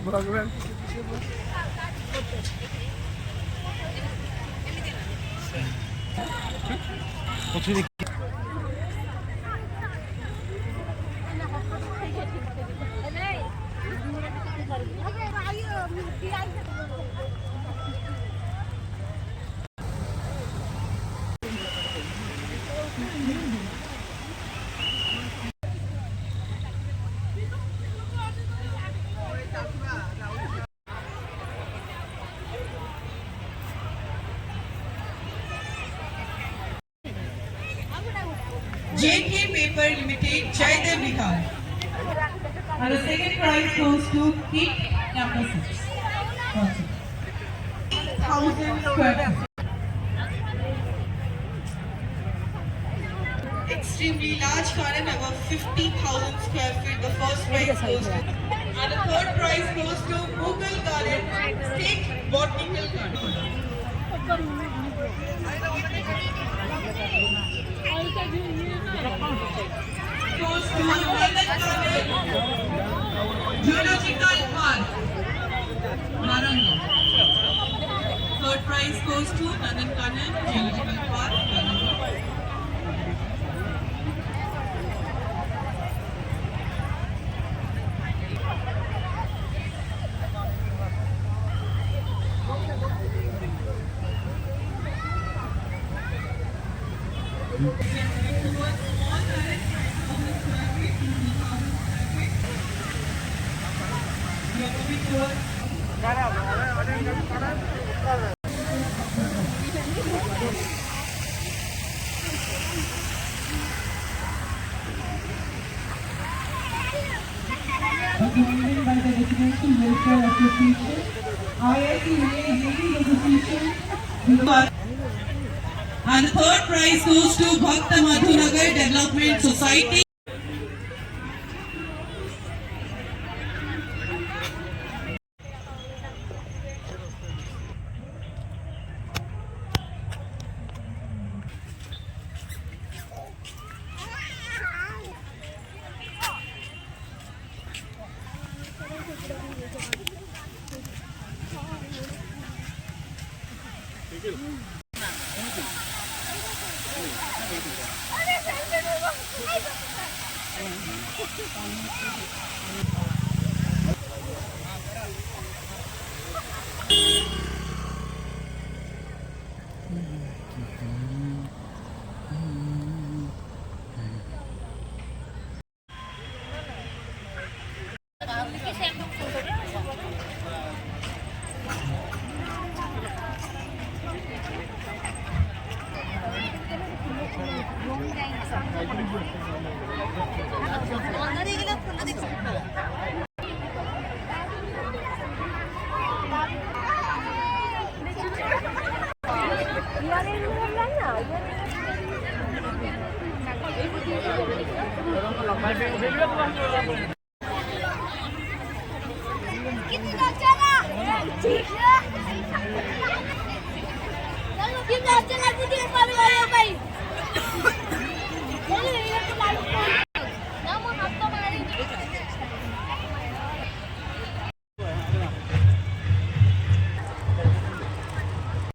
भगवान JK Paper Limited, Jaidev Bihar. And the second prize goes to Kit number 6. 1,000 square feet. Extremely large garden, above 50,000 square feet. The first prize goes to, and the third prize goes to Mughal Garden, State Botanical Garden. Goes to Nadan Kanan Zoological Park, Warangal. Third prize goes to Nadan Kanan Zoological Park, Warangal. Recommended by the Residential Welfare Association, IIT Ladies Association, and the third prize goes to Bhakta Madhunagar Development Society. Terima kasih.